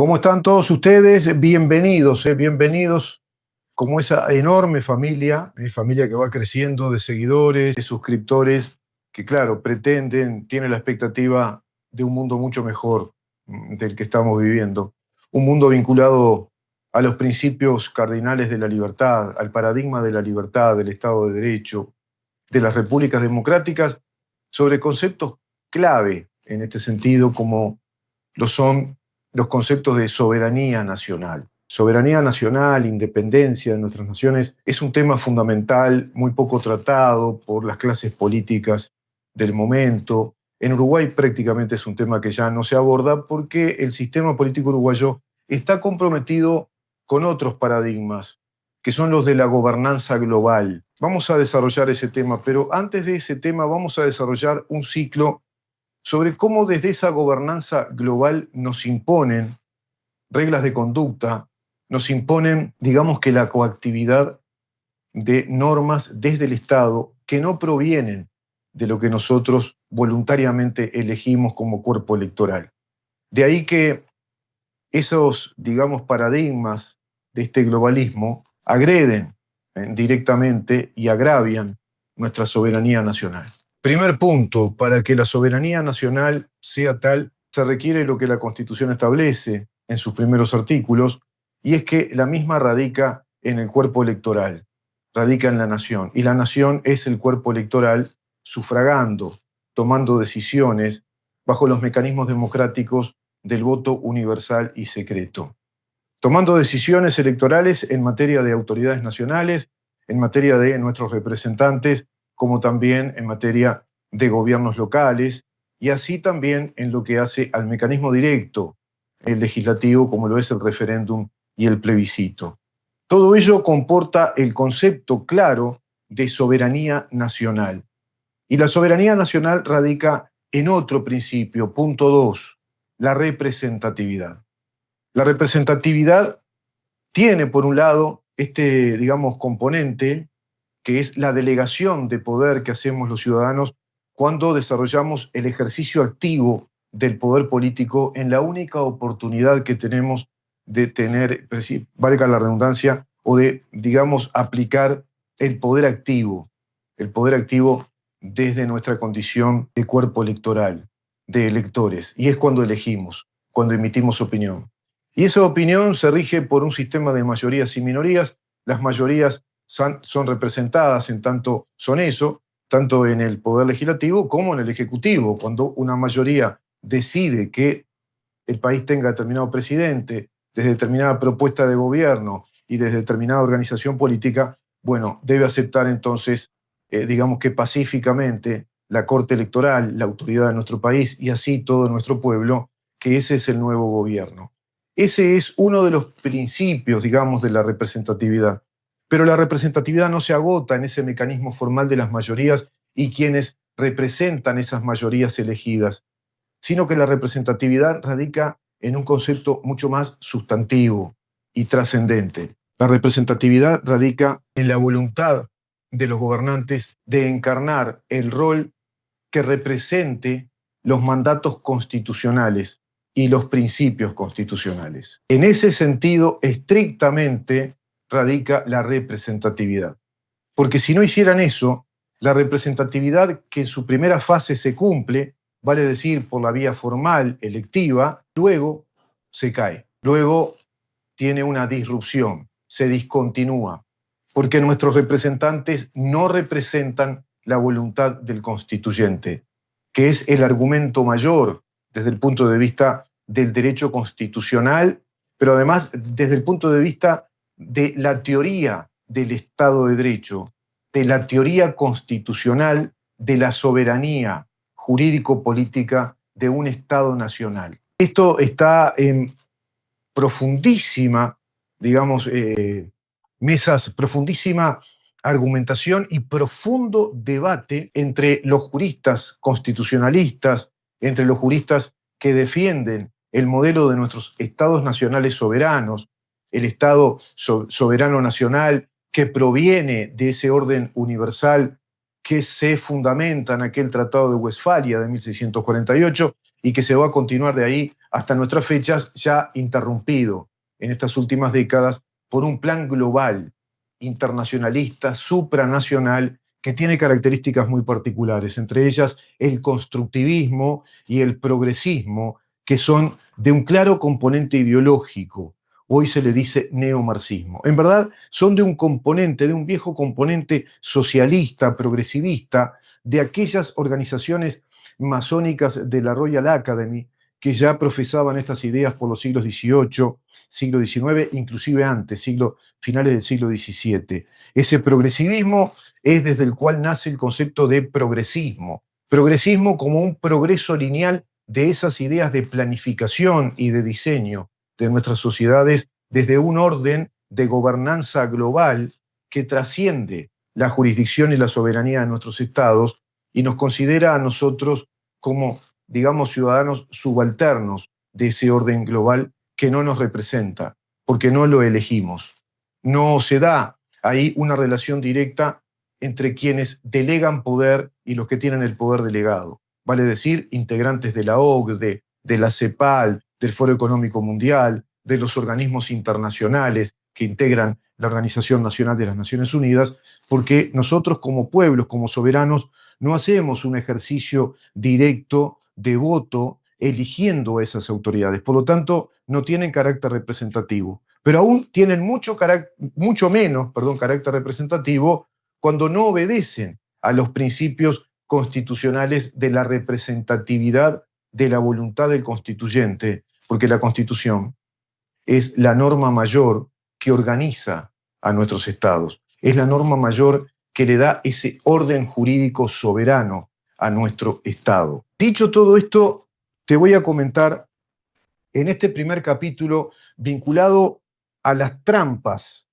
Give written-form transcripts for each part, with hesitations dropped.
¿Cómo están todos ustedes? Bienvenidos, bienvenidos como esa enorme familia, familia que va creciendo de seguidores, de suscriptores, que claro, tienen la expectativa de un mundo mucho mejor del que estamos viviendo. Un mundo vinculado a los principios cardinales de la libertad, al paradigma de la libertad, del Estado de Derecho, de las repúblicas democráticas, sobre conceptos clave en este sentido, como lo son los conceptos de soberanía nacional. Soberanía nacional, independencia de nuestras naciones, es un tema fundamental, muy poco tratado por las clases políticas del momento. En Uruguay prácticamente es un tema que ya no se aborda porque el sistema político uruguayo está comprometido con otros paradigmas, que son los de la gobernanza global. Vamos a desarrollar ese tema, pero antes de ese tema vamos a desarrollar un ciclo sobre cómo desde esa gobernanza global nos imponen reglas de conducta, nos imponen, digamos que la coactividad de normas desde el Estado que no provienen de lo que nosotros voluntariamente elegimos como cuerpo electoral. De ahí que esos, digamos, paradigmas de este globalismo agreden directamente y agravian nuestra soberanía nacional. Primer punto, para que la soberanía nacional sea tal, se requiere lo que la Constitución establece en sus primeros artículos, y es que la misma radica en el cuerpo electoral, radica en la nación, y la nación es el cuerpo electoral sufragando, tomando decisiones bajo los mecanismos democráticos del voto universal y secreto, tomando decisiones electorales en materia de autoridades nacionales, en materia de nuestros representantes, como también en materia de gobiernos locales, y así también en lo que hace al mecanismo directo, el legislativo, como lo es el referéndum y el plebiscito. Todo ello comporta el concepto claro de soberanía nacional. Y la soberanía nacional radica en otro principio, punto 2, la representatividad. La representatividad tiene, por un lado, este, digamos, componente que es la delegación de poder que hacemos los ciudadanos cuando desarrollamos el ejercicio activo del poder político en la única oportunidad que tenemos de tener, valga la redundancia, o de, digamos, aplicar el poder activo desde nuestra condición de cuerpo electoral, de electores. Y es cuando elegimos, cuando emitimos opinión. Y esa opinión se rige por un sistema de mayorías y minorías. Las mayorías son representadas en tanto son eso, tanto en el poder legislativo como en el ejecutivo. Cuando una mayoría decide que el país tenga determinado presidente, desde determinada propuesta de gobierno y desde determinada organización política, bueno, debe aceptar entonces, digamos que pacíficamente, la Corte Electoral, la autoridad de nuestro país y así todo nuestro pueblo, que ese es el nuevo gobierno. Ese es uno de los principios, digamos, de la representatividad. Pero la representatividad no se agota en ese mecanismo formal de las mayorías y quienes representan esas mayorías elegidas, sino que la representatividad radica en un concepto mucho más sustantivo y trascendente. La representatividad radica en la voluntad de los gobernantes de encarnar el rol que represente los mandatos constitucionales y los principios constitucionales. En ese sentido, estrictamente radica la representatividad. Porque si no hicieran eso, la representatividad que en su primera fase se cumple, vale decir por la vía formal, electiva, luego se cae, luego tiene una disrupción, se discontinúa, porque nuestros representantes no representan la voluntad del constituyente, que es el argumento mayor desde el punto de vista del derecho constitucional, pero además desde el punto de vista de la teoría del Estado de Derecho, de la teoría constitucional de la soberanía jurídico-política de un Estado nacional. Esto está en profundísima, digamos, profundísima argumentación y profundo debate entre los juristas constitucionalistas, entre los juristas que defienden el modelo de nuestros estados nacionales soberanos, el Estado soberano nacional que proviene de ese orden universal que se fundamenta en aquel Tratado de Westfalia de 1648 y que se va a continuar de ahí hasta nuestras fechas, ya interrumpido en estas últimas décadas por un plan global, internacionalista, supranacional, que tiene características muy particulares, entre ellas el constructivismo y el progresismo, que son de un claro componente ideológico. Hoy se le dice neomarxismo. En verdad, son de un componente, de un viejo componente socialista, progresivista, de aquellas organizaciones masónicas de la Royal Academy que ya profesaban estas ideas por los siglos XVIII, siglo XIX, inclusive antes, finales del siglo XVII. Ese progresivismo es desde el cual nace el concepto de progresismo. Progresismo como un progreso lineal de esas ideas de planificación y de diseño de nuestras sociedades desde un orden de gobernanza global que trasciende la jurisdicción y la soberanía de nuestros estados y nos considera a nosotros como, digamos, ciudadanos subalternos de ese orden global que no nos representa, porque no lo elegimos. No se da ahí una relación directa entre quienes delegan poder y los que tienen el poder delegado. Vale decir, integrantes de la OCDE, de la CEPAL, del Foro Económico Mundial, de los organismos internacionales que integran la Organización Nacional de las Naciones Unidas, porque nosotros como pueblos, como soberanos, no hacemos un ejercicio directo de voto eligiendo a esas autoridades. Por lo tanto, no tienen carácter representativo. Pero aún tienen mucho menos carácter representativo cuando no obedecen a los principios constitucionales de la representatividad de la voluntad del constituyente, porque la Constitución es la norma mayor que organiza a nuestros estados, es la norma mayor que le da ese orden jurídico soberano a nuestro estado. Dicho todo esto, te voy a comentar en este primer capítulo vinculado a las trampas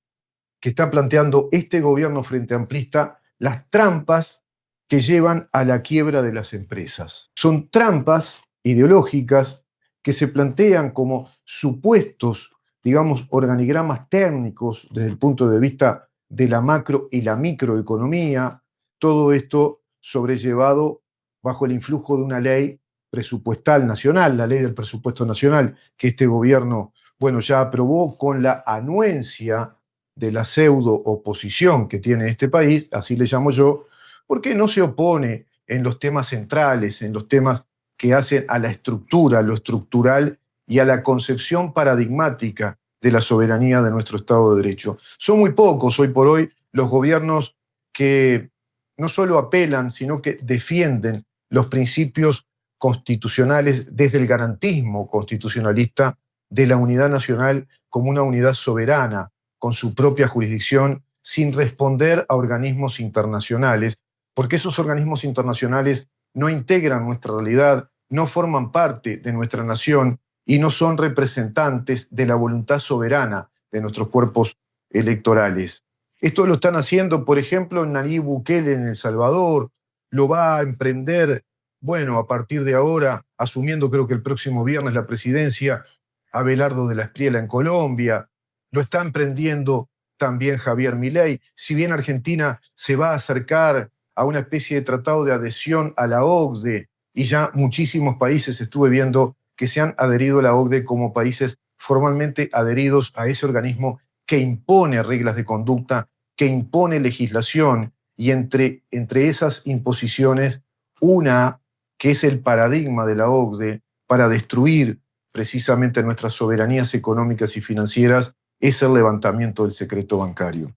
que está planteando este gobierno frente amplista, las trampas que llevan a la quiebra de las empresas. Son trampas ideológicas que se plantean como supuestos, digamos, organigramas técnicos desde el punto de vista de la macro y la microeconomía, todo esto sobrellevado bajo el influjo de una ley presupuestal nacional, la ley del presupuesto nacional, que este gobierno, bueno, ya aprobó con la anuencia de la pseudo-oposición que tiene este país, así le llamo yo, porque no se opone en los temas centrales, en los temas que hacen a la estructura, a lo estructural y a la concepción paradigmática de la soberanía de nuestro Estado de Derecho. Son muy pocos hoy por hoy los gobiernos que no solo apelan, sino que defienden los principios constitucionales desde el garantismo constitucionalista de la unidad nacional como una unidad soberana, con su propia jurisdicción, sin responder a organismos internacionales, porque esos organismos internacionales no integran nuestra realidad, no forman parte de nuestra nación y no son representantes de la voluntad soberana de nuestros cuerpos electorales. Esto lo están haciendo, por ejemplo, Nayib Bukele en El Salvador, lo va a emprender, bueno, a partir de ahora, asumiendo creo que el próximo viernes la presidencia, Abelardo de la Espriella en Colombia, lo está emprendiendo también Javier Milei. Si bien Argentina se va a acercar a una especie de tratado de adhesión a la OCDE, y ya muchísimos países estuve viendo que se han adherido a la OCDE como países formalmente adheridos a ese organismo que impone reglas de conducta, que impone legislación, y entre esas imposiciones, una que es el paradigma de la OCDE para destruir precisamente nuestras soberanías económicas y financieras, es el levantamiento del secreto bancario.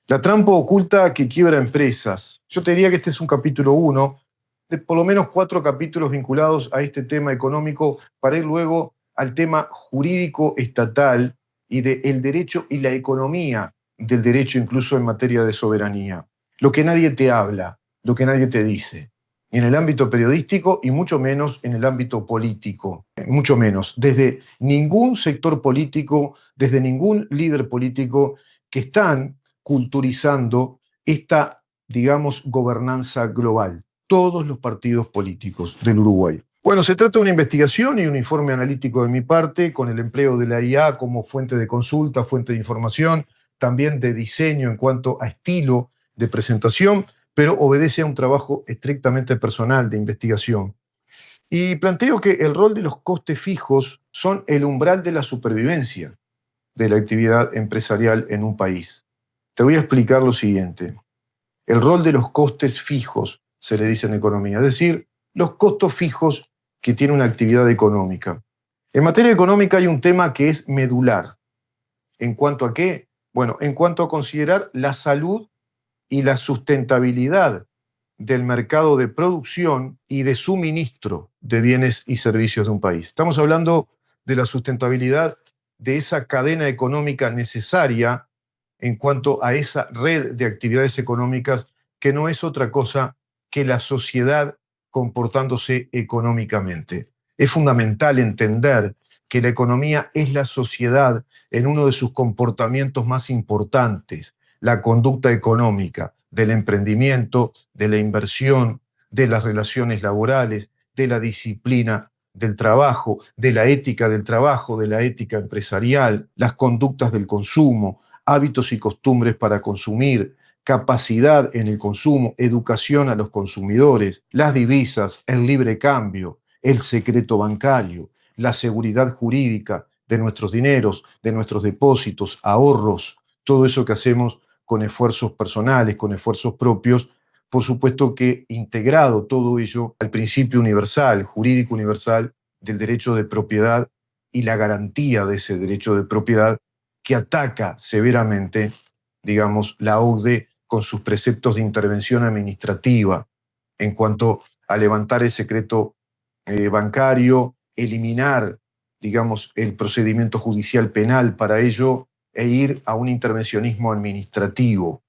La trampa oculta que quiebra empresas. Yo te diría que este es un capítulo 1, de por lo menos 4 capítulos vinculados a este tema económico, para ir luego al tema jurídico estatal y del derecho y la economía del derecho, incluso en materia de soberanía. Lo que nadie te habla, lo que nadie te dice, ni en el ámbito periodístico y mucho menos en el ámbito político, mucho menos, desde ningún sector político, desde ningún líder político que están culturizando esta, digamos, gobernanza global. Todos los partidos políticos del Uruguay. Bueno, se trata de una investigación y un informe analítico de mi parte, con el empleo de la IA como fuente de consulta, fuente de información, también de diseño en cuanto a estilo de presentación, pero obedece a un trabajo estrictamente personal de investigación. Y planteo que el rol de los costes fijos son el umbral de la supervivencia de la actividad empresarial en un país. Te voy a explicar lo siguiente. El rol de los costes fijos, se le dice en economía, es decir, los costos fijos que tiene una actividad económica. En materia económica hay un tema que es medular. ¿En cuanto a qué? Bueno, en cuanto a considerar la salud y la sustentabilidad del mercado de producción y de suministro de bienes y servicios de un país. Estamos hablando de la sustentabilidad de esa cadena económica necesaria en cuanto a esa red de actividades económicas que no es otra cosa que la sociedad comportándose económicamente. Es fundamental entender que la economía es la sociedad en uno de sus comportamientos más importantes, la conducta económica, del emprendimiento, de la inversión, de las relaciones laborales, de la disciplina del trabajo, de la ética del trabajo, de la ética empresarial, las conductas del consumo, hábitos y costumbres para consumir, capacidad en el consumo, educación a los consumidores, las divisas, el libre cambio, el secreto bancario, la seguridad jurídica de nuestros dineros, de nuestros depósitos, ahorros, todo eso que hacemos con esfuerzos personales, con esfuerzos propios, por supuesto que integrado todo ello al principio universal, jurídico universal, del derecho de propiedad y la garantía de ese derecho de propiedad que ataca severamente, digamos, la OCDE con sus preceptos de intervención administrativa en cuanto a levantar el secreto bancario, eliminar, digamos, el procedimiento judicial penal para ello e ir a un intervencionismo administrativo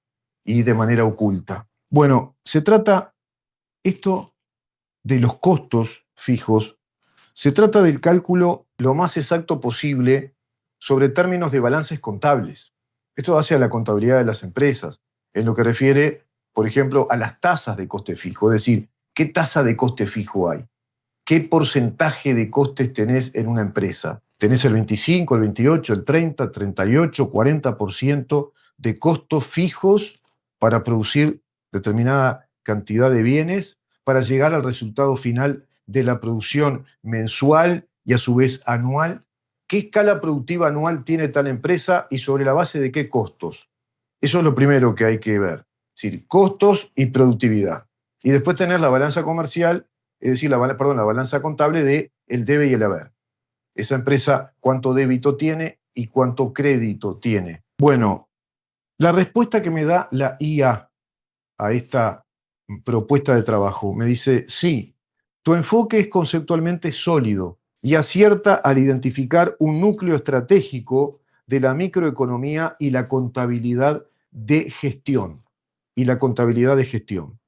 y de manera oculta. Bueno, se trata esto de los costos fijos, se trata del cálculo lo más exacto posible sobre términos de balances contables. Esto hace a la contabilidad de las empresas, en lo que refiere, por ejemplo, a las tasas de coste fijo, es decir, ¿qué tasa de coste fijo hay? ¿Qué porcentaje de costes tenés en una empresa? ¿Tenés el 25, el 28, el 30, 38, 40% de costos fijos para producir determinada cantidad de bienes para llegar al resultado final de la producción mensual y a su vez anual? ¿Qué escala productiva anual tiene tal empresa y sobre la base de qué costos? Eso es lo primero que hay que ver. Es decir, costos y productividad. Y después tener la balanza comercial, es decir, la balanza contable de el debe y el haber. Esa empresa, cuánto débito tiene y cuánto crédito tiene. Bueno, la respuesta que me da la IA a esta propuesta de trabajo me dice, sí, tu enfoque es conceptualmente sólido y acierta al identificar un núcleo estratégico de la microeconomía y la contabilidad de gestión.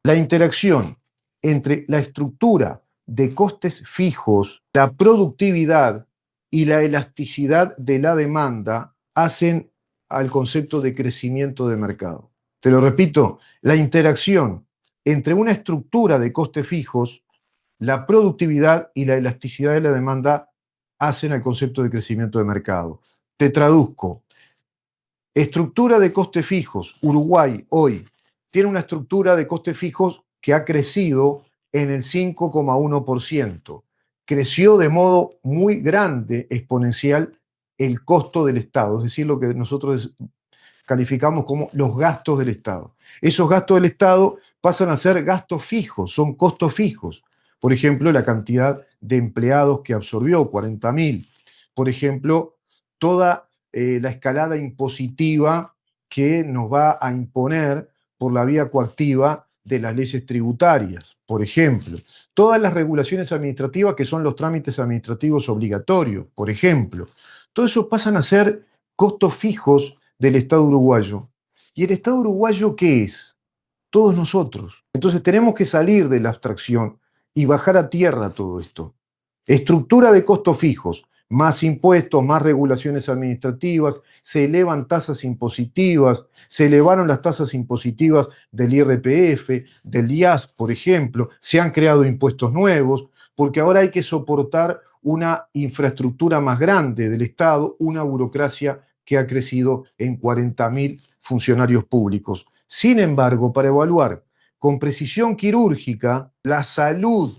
La interacción entre la estructura de costes fijos, la productividad y la elasticidad de la demanda hacen al concepto de crecimiento de mercado. Te lo repito, la interacción entre una estructura de costes fijos, la productividad y la elasticidad de la demanda hacen al concepto de crecimiento de mercado. Te traduzco. Estructura de costes fijos. Uruguay hoy tiene una estructura de costes fijos que ha crecido en el 5,1%. Creció de modo muy grande, exponencial, el costo del Estado, es decir, lo que nosotros calificamos como los gastos del Estado. Esos gastos del Estado pasan a ser gastos fijos, son costos fijos. Por ejemplo, la cantidad de empleados que absorbió, 40.000. Por ejemplo, toda la escalada impositiva que nos va a imponer por la vía coactiva de las leyes tributarias. Por ejemplo, todas las regulaciones administrativas que son los trámites administrativos obligatorios. Por ejemplo, todo eso pasan a ser costos fijos del Estado uruguayo. ¿Y el Estado uruguayo qué es? Todos nosotros. Entonces tenemos que salir de la abstracción y bajar a tierra todo esto. Estructura de costos fijos, más impuestos, más regulaciones administrativas, se elevan tasas impositivas, se elevaron las tasas impositivas del IRPF, del IAS, por ejemplo, se han creado impuestos nuevos, porque ahora hay que soportar una infraestructura más grande del Estado, una burocracia que ha crecido en 40.000 funcionarios públicos. Sin embargo, para evaluar con precisión quirúrgica la salud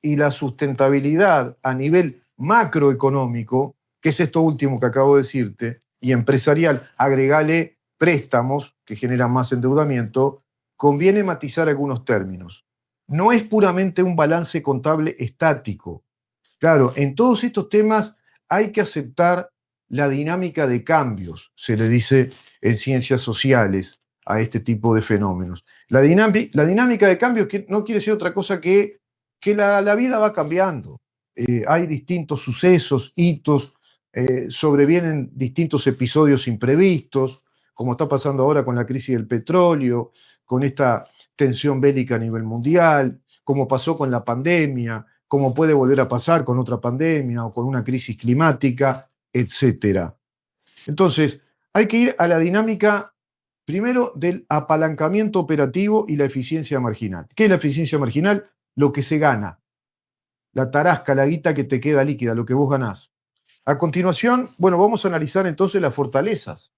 y la sustentabilidad a nivel macroeconómico, que es esto último que acabo de decirte, y empresarial, agregale préstamos que generan más endeudamiento, conviene matizar algunos términos. No es puramente un balance contable estático. Claro, en todos estos temas hay que aceptar la dinámica de cambios, se le dice en ciencias sociales a este tipo de fenómenos. La dinámica de cambios no quiere decir otra cosa que la vida va cambiando. Hay distintos sucesos, hitos, sobrevienen distintos episodios imprevistos, como está pasando ahora con la crisis del petróleo, con esta tensión bélica a nivel mundial, como pasó con la pandemia, como puede volver a pasar con otra pandemia o con una crisis climática, etc. Entonces, hay que ir a la dinámica, primero, del apalancamiento operativo y la eficiencia marginal. ¿Qué es la eficiencia marginal? Lo que se gana, la tarasca, la guita que te queda líquida, lo que vos ganás. A continuación, bueno, vamos a analizar entonces las fortalezas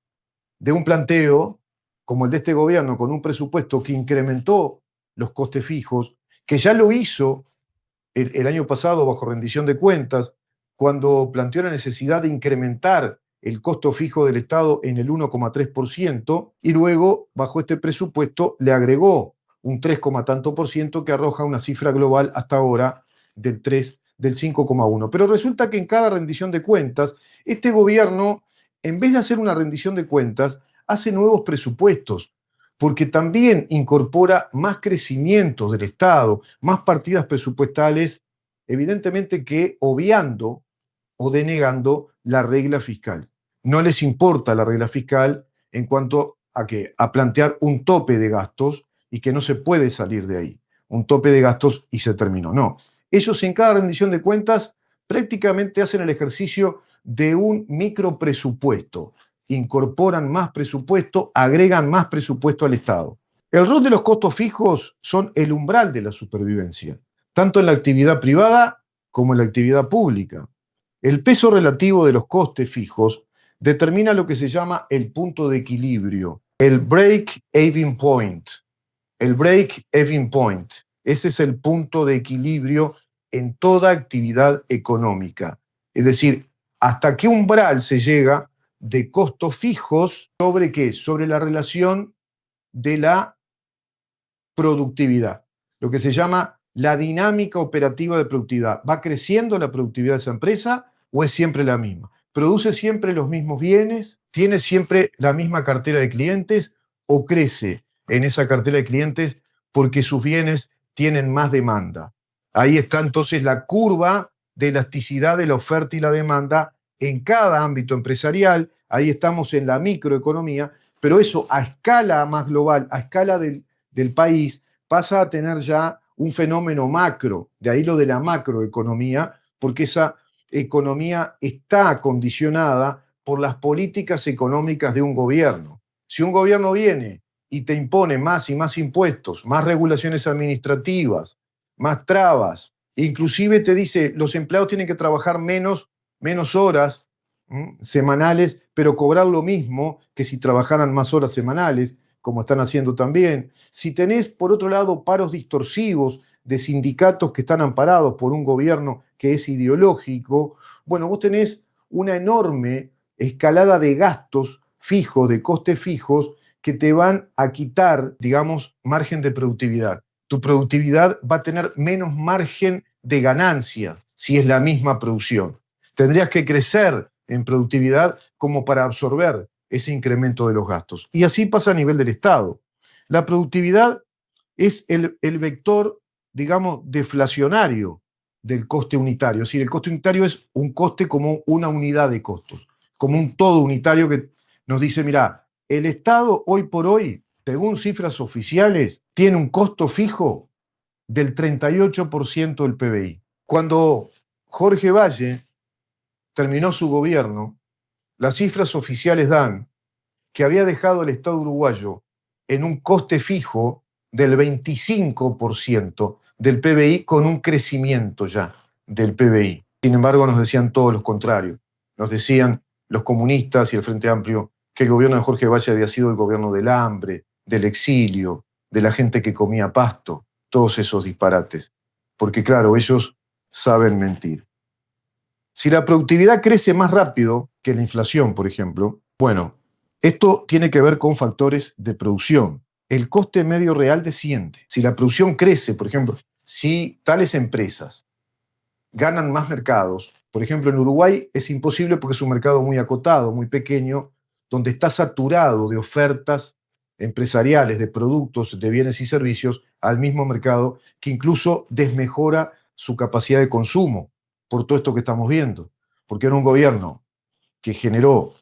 de un planteo como el de este gobierno, con un presupuesto que incrementó los costes fijos, que ya lo hizo el año pasado bajo rendición de cuentas, cuando planteó la necesidad de incrementar el costo fijo del Estado en el 1,3%, y luego, bajo este presupuesto, le agregó un 3, tanto por ciento que arroja una cifra global hasta ahora del 5,1. Pero resulta que en cada rendición de cuentas, este gobierno, en vez de hacer una rendición de cuentas, hace nuevos presupuestos, porque también incorpora más crecimiento del Estado, más partidas presupuestales, evidentemente que obviando o denegando la regla fiscal. No les importa la regla fiscal en cuanto a que a plantear un tope de gastos y que no se puede salir de ahí. Un tope de gastos y se terminó. No. Ellos en cada rendición de cuentas prácticamente hacen el ejercicio de un micropresupuesto. Incorporan más presupuesto, agregan más presupuesto al Estado. El rol de los costos fijos son el umbral de la supervivencia, tanto en la actividad privada como en la actividad pública. El peso relativo de los costes fijos determina lo que se llama el punto de equilibrio, el break-even point. El break-even point, ese es el punto de equilibrio en toda actividad económica. Es decir, hasta qué umbral se llega de costos fijos sobre qué, sobre la relación de la productividad, lo que se llama la dinámica operativa de productividad. ¿Va creciendo la productividad de esa empresa o es siempre la misma? ¿Produce siempre los mismos bienes? ¿Tiene siempre la misma cartera de clientes o crece en esa cartera de clientes porque sus bienes tienen más demanda? Ahí está entonces la curva de elasticidad de la oferta y la demanda en cada ámbito empresarial. Ahí estamos en la microeconomía, pero eso a escala más global, a escala del país, pasa a tener ya un fenómeno macro, de ahí lo de la macroeconomía, porque esa economía está condicionada por las políticas económicas de un gobierno. Si un gobierno viene y te impone más y más impuestos, más regulaciones administrativas, más trabas, inclusive te dice los empleados tienen que trabajar menos horas semanales, pero cobrar lo mismo que si trabajaran más horas semanales, como están haciendo también. Si tenés, por otro lado, paros distorsivos de sindicatos que están amparados por un gobierno que es ideológico, bueno, vos tenés una enorme escalada de gastos fijos, de costes fijos, que te van a quitar, digamos, margen de productividad. Tu productividad va a tener menos margen de ganancia si es la misma producción. Tendrías que crecer en productividad como para absorber ese incremento de los gastos. Y así pasa a nivel del Estado. La productividad es el vector, digamos, deflacionario del coste unitario. Es decir, el coste unitario es un coste como una unidad de costos, como un todo unitario que nos dice, mira, el Estado hoy por hoy, según cifras oficiales, tiene un costo fijo del 38% del PBI. Cuando Jorge Valle terminó su gobierno, las cifras oficiales dan que había dejado el Estado uruguayo en un coste fijo del 25% del PBI, con un crecimiento ya del PBI. Sin embargo, nos decían todos los contrarios. Nos decían los comunistas y el Frente Amplio que el gobierno de Jorge Valle había sido el gobierno del hambre, del exilio, de la gente que comía pasto, todos esos disparates. porque claro, ellos saben mentir. Si la productividad crece más rápido que la inflación, por ejemplo, bueno, esto tiene que ver con factores de producción. El coste medio real desciende. Si la producción crece, por ejemplo, si tales empresas ganan más mercados, por ejemplo, en Uruguay es imposible porque es un mercado muy acotado, muy pequeño, donde está saturado de ofertas empresariales, de productos, de bienes y servicios al mismo mercado, que incluso desmejora su capacidad de consumo por todo esto que estamos viendo. Porque era un gobierno que generó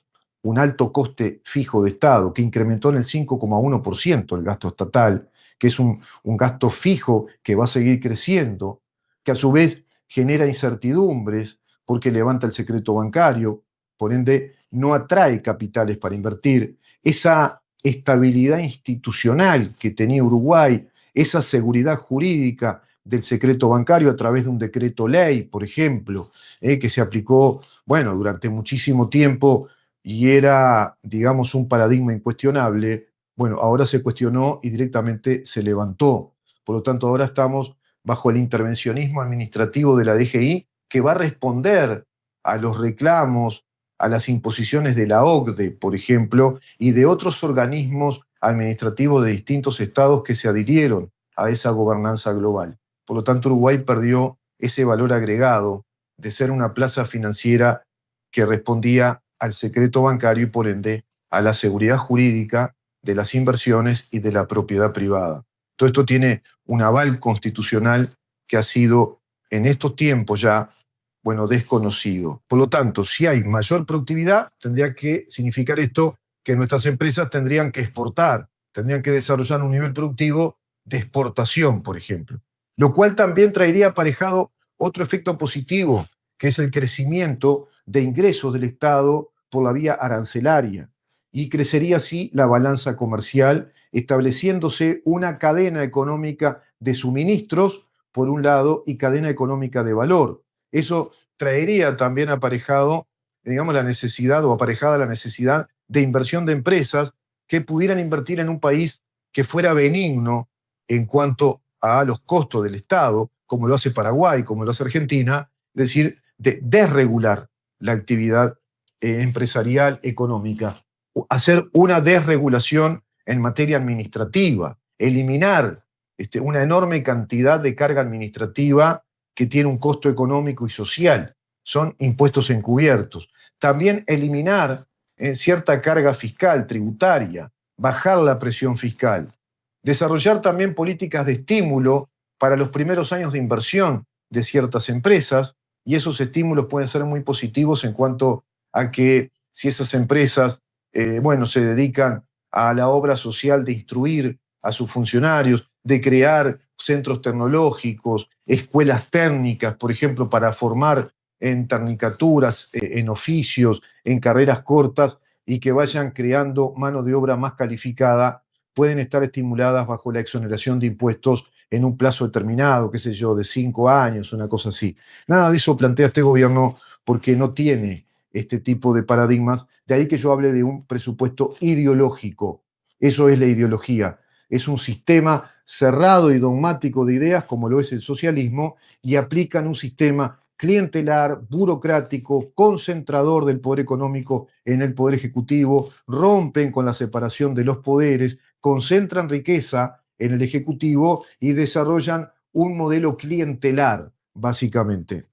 un alto coste fijo de Estado, que incrementó en el 5,1% el gasto estatal, que es un gasto fijo que va a seguir creciendo, que a su vez genera incertidumbres porque levanta el secreto bancario, por ende no atrae capitales para invertir. Esa estabilidad institucional que tenía Uruguay, esa seguridad jurídica del secreto bancario a través de un decreto ley, por ejemplo, que se aplicó, bueno, durante muchísimo tiempo y era, digamos, un paradigma incuestionable, bueno, ahora se cuestionó y directamente se levantó. Por lo tanto, ahora estamos bajo el intervencionismo administrativo de la DGI, que va a responder a los reclamos, a las imposiciones de la OCDE, por ejemplo, y de otros organismos administrativos de distintos estados que se adhirieron a esa gobernanza global. Por lo tanto, Uruguay perdió ese valor agregado de ser una plaza financiera que respondía al secreto bancario y por ende a la seguridad jurídica de las inversiones y de la propiedad privada. Todo esto tiene un aval constitucional que ha sido en estos tiempos ya, bueno, desconocido. Por lo tanto, si hay mayor productividad, tendría que significar esto que nuestras empresas tendrían que exportar, tendrían que desarrollar un nivel productivo de exportación, por ejemplo, lo cual también traería aparejado otro efecto positivo, que es el crecimiento de ingresos del Estado por la vía arancelaria. Y crecería así la balanza comercial, estableciéndose una cadena económica de suministros, por un lado, y cadena económica de valor. Eso traería también aparejado, digamos, la necesidad o aparejada la necesidad de inversión de empresas que pudieran invertir en un país que fuera benigno en cuanto a los costos del Estado, como lo hace Paraguay, como lo hace Argentina, es decir, de desregular la actividad empresarial económica, hacer una desregulación en materia administrativa, eliminar una enorme cantidad de carga administrativa que tiene un costo económico y social. Son impuestos encubiertos. También eliminar cierta carga fiscal, tributaria, bajar la presión fiscal. Desarrollar también políticas de estímulo para los primeros años de inversión de ciertas empresas, y esos estímulos pueden ser muy positivos en cuanto a que si esas empresas, bueno, se dedican a la obra social de instruir a sus funcionarios, de crear centros tecnológicos, escuelas técnicas, por ejemplo, para formar en tecnicaturas, en oficios, en carreras cortas y que vayan creando mano de obra más calificada, pueden estar estimuladas bajo la exoneración de impuestos en un plazo determinado, qué sé yo, de 5 años, una cosa así. Nada de eso plantea este gobierno porque no tiene este tipo de paradigmas. De ahí que yo hable de un presupuesto ideológico. Eso es la ideología. Es un sistema cerrado y dogmático de ideas, como lo es el socialismo, y aplican un sistema clientelar, burocrático, concentrador del poder económico en el poder ejecutivo, rompen con la separación de los poderes, concentran riqueza en el ejecutivo y desarrollan un modelo clientelar, básicamente.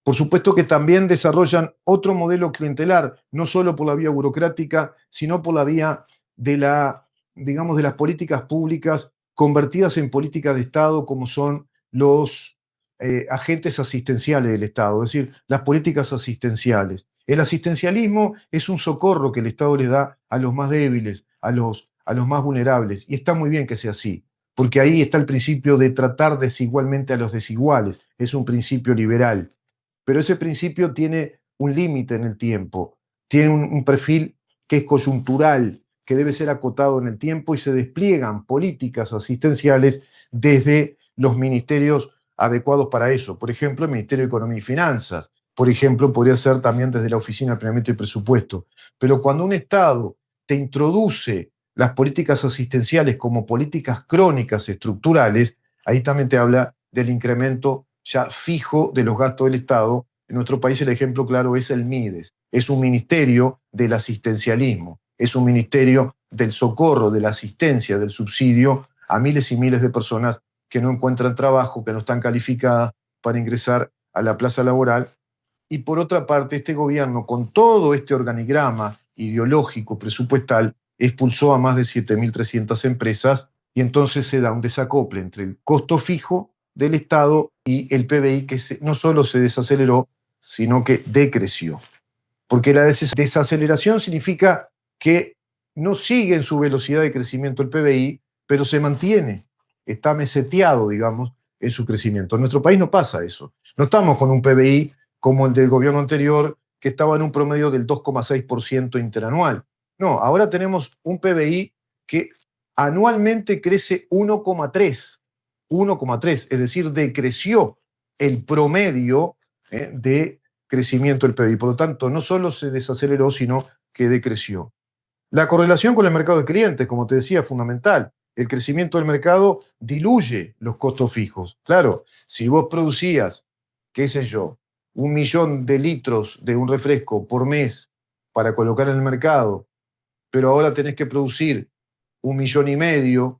Por supuesto que también desarrollan otro modelo clientelar, no solo por la vía burocrática, sino por la vía de digamos, de las políticas públicas convertidas en políticas de Estado, como son los agentes asistenciales del Estado, es decir, las políticas asistenciales. El asistencialismo es un socorro que el Estado le da a los más débiles, a los más vulnerables, y está muy bien que sea así, porque ahí está el principio de tratar desigualmente a los desiguales, es un principio liberal. Pero ese principio tiene un límite en el tiempo, tiene un perfil que es coyuntural, que debe ser acotado en el tiempo y se despliegan políticas asistenciales desde los ministerios adecuados para eso. Por ejemplo, el Ministerio de Economía y Finanzas. Por ejemplo, podría ser también desde la Oficina de Planeamiento y Presupuesto. Pero cuando un Estado te introduce las políticas asistenciales como políticas crónicas estructurales, ahí también te habla del incremento ya fijo de los gastos del Estado. En nuestro país el ejemplo claro es el MIDES. Es un ministerio del asistencialismo, es un ministerio del socorro, de la asistencia, del subsidio a miles y miles de personas que no encuentran trabajo, que no están calificadas para ingresar a la plaza laboral. Y por otra parte, este gobierno, con todo este organigrama ideológico, presupuestal, expulsó a más de 7.300 empresas y entonces se da un desacople entre el costo fijo del Estado y el PBI, que no solo se desaceleró, sino que decreció. Porque la desaceleración significa que no sigue en su velocidad de crecimiento el PBI, pero se mantiene, está meseteado, digamos, en su crecimiento. En nuestro país no pasa eso. No estamos con un PBI como el del gobierno anterior, que estaba en un promedio del 2,6% interanual. No, ahora tenemos un PBI que anualmente crece 1,3, es decir, decreció el promedio de crecimiento del PBI. Por lo tanto, no solo se desaceleró, sino que decreció. La correlación con el mercado de clientes, como te decía, es fundamental. El crecimiento del mercado diluye los costos fijos. Claro, si vos producías, qué sé yo, 1 millón de litros de un refresco por mes para colocar en el mercado, pero ahora tenés que producir 1,5 millones,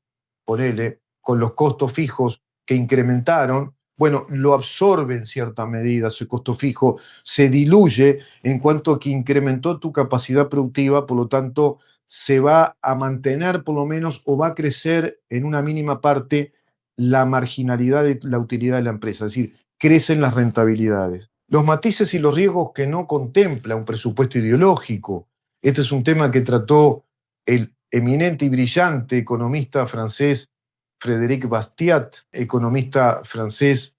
ponele, con los costos fijos que incrementaron, bueno, lo absorbe en cierta medida ese costo fijo, se diluye en cuanto a que incrementó tu capacidad productiva, por lo tanto, se va a mantener por lo menos o va a crecer en una mínima parte la marginalidad de la utilidad de la empresa, es decir, crecen las rentabilidades. Los matices y los riesgos que no contempla un presupuesto ideológico. Este es un tema que trató el eminente y brillante economista francés Frédéric Bastiat, economista francés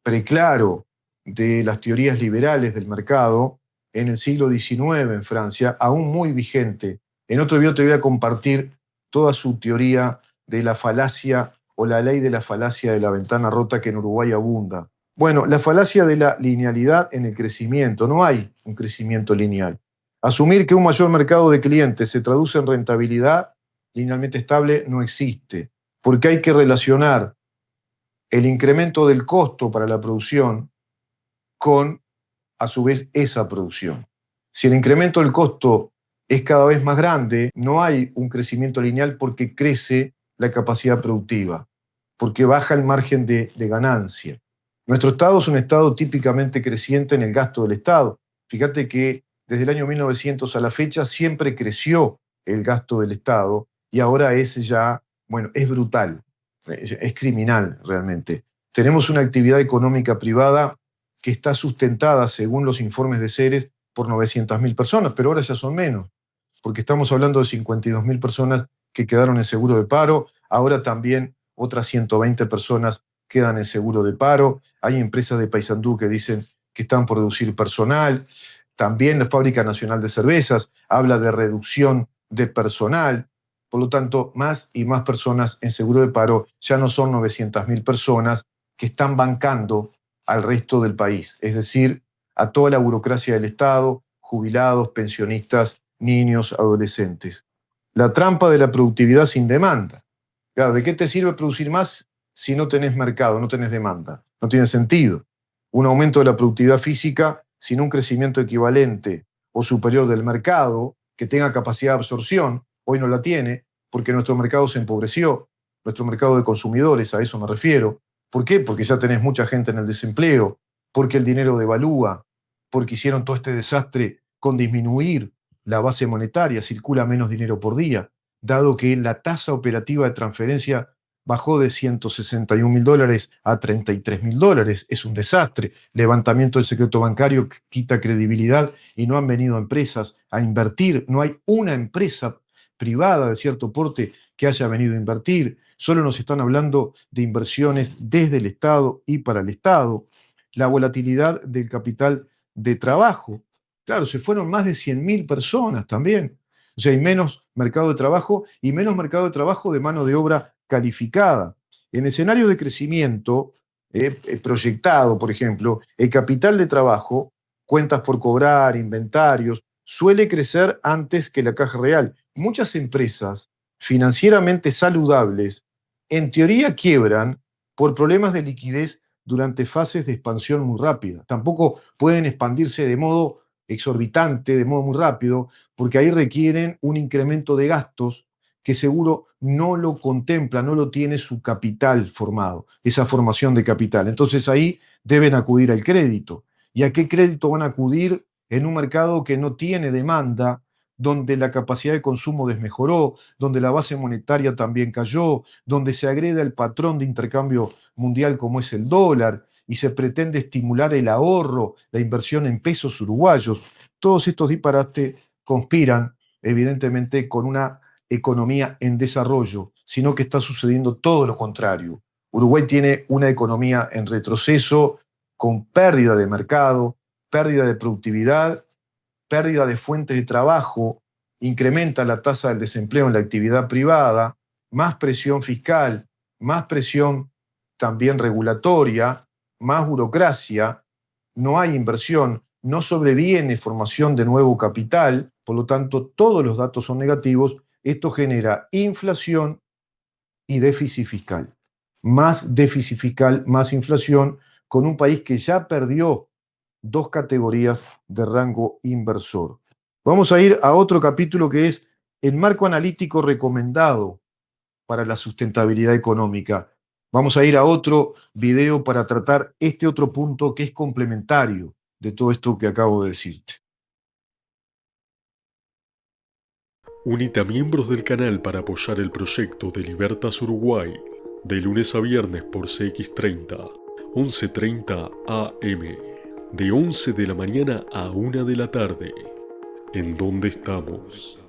preclaro de las teorías liberales del mercado en el siglo XIX en Francia, aún muy vigente. En otro video te voy a compartir toda su teoría de la falacia o la ley de la falacia de la ventana rota que en Uruguay abunda. Bueno, la falacia de la linealidad en el crecimiento. No hay un crecimiento lineal. Asumir que un mayor mercado de clientes se traduce en rentabilidad linealmente estable no existe, porque hay que relacionar el incremento del costo para la producción con, a su vez, esa producción. Si el incremento del costo es cada vez más grande, no hay un crecimiento lineal porque crece la capacidad productiva, porque baja el margen de ganancia. Nuestro Estado es un Estado típicamente creciente en el gasto del Estado. Fíjate que desde el año 1900 a la fecha siempre creció el gasto del Estado y ahora es ya, bueno, es brutal, es criminal realmente. Tenemos una actividad económica privada que está sustentada, según los informes de Ceres, por 900.000 personas, pero ahora ya son menos, porque estamos hablando de 52.000 personas que quedaron en seguro de paro, ahora también otras 120 personas quedan en seguro de paro, hay empresas de Paysandú que dicen que están por reducir personal, también la Fábrica Nacional de Cervezas habla de reducción de personal, por lo tanto, más y más personas en seguro de paro, ya no son 900.000 personas que están bancando al resto del país, es decir, a toda la burocracia del Estado, jubilados, pensionistas, niños, adolescentes. La trampa de la productividad sin demanda. Claro, ¿de qué te sirve producir más si no tenés mercado, no tenés demanda? No tiene sentido. Un aumento de la productividad física sin un crecimiento equivalente o superior del mercado que tenga capacidad de absorción, hoy no la tiene, porque nuestro mercado se empobreció, nuestro mercado de consumidores, a eso me refiero. ¿Por qué? Porque ya tenés mucha gente en el desempleo, porque el dinero devalúa, porque hicieron todo este desastre con disminuir la base monetaria, circula menos dinero por día, dado que la tasa operativa de transferencia bajó de $161.000 a $33.000. Es un desastre. Levantamiento del secreto bancario quita credibilidad y no han venido empresas a invertir. No hay una empresa privada de cierto porte que haya venido a invertir. Solo nos están hablando de inversiones desde el Estado y para el Estado. La volatilidad del capital de trabajo. Claro, se fueron más de 100.000 personas también. O sea, hay menos mercado de trabajo y menos mercado de trabajo de mano de obra calificada. En escenario de crecimiento proyectado, por ejemplo, el capital de trabajo, cuentas por cobrar, inventarios, suele crecer antes que la caja real. Muchas empresas financieramente saludables, en teoría quiebran por problemas de liquidez durante fases de expansión muy rápida. Tampoco pueden expandirse de modo exorbitante, de modo muy rápido, porque ahí requieren un incremento de gastos que seguro no lo contempla, no lo tiene su capital formado, esa formación de capital. Entonces ahí deben acudir al crédito. ¿Y a qué crédito van a acudir en un mercado que no tiene demanda, donde la capacidad de consumo desmejoró, donde la base monetaria también cayó, donde se agrede al patrón de intercambio mundial como es el dólar y se pretende estimular el ahorro, la inversión en pesos uruguayos? Todos estos disparates conspiran, evidentemente, con una economía en desarrollo, sino que está sucediendo todo lo contrario. Uruguay tiene una economía en retroceso, con pérdida de mercado, pérdida de productividad, pérdida de fuentes de trabajo, incrementa la tasa del desempleo en la actividad privada, más presión fiscal, más presión también regulatoria, más burocracia, no hay inversión, no sobreviene formación de nuevo capital, por lo tanto todos los datos son negativos. Esto genera inflación y déficit fiscal. Más déficit fiscal, más inflación, con un país que ya perdió dos categorías de rango inversor. Vamos a ir a otro capítulo que es el marco analítico recomendado para la sustentabilidad económica. Vamos a ir a otro video para tratar este otro punto que es complementario de todo esto que acabo de decirte. Unite a miembros del canal para apoyar el proyecto de Libertas Uruguay, de lunes a viernes por CX30, 11:30 AM, de 11 de la mañana a 1 de la tarde. ¿En dónde estamos?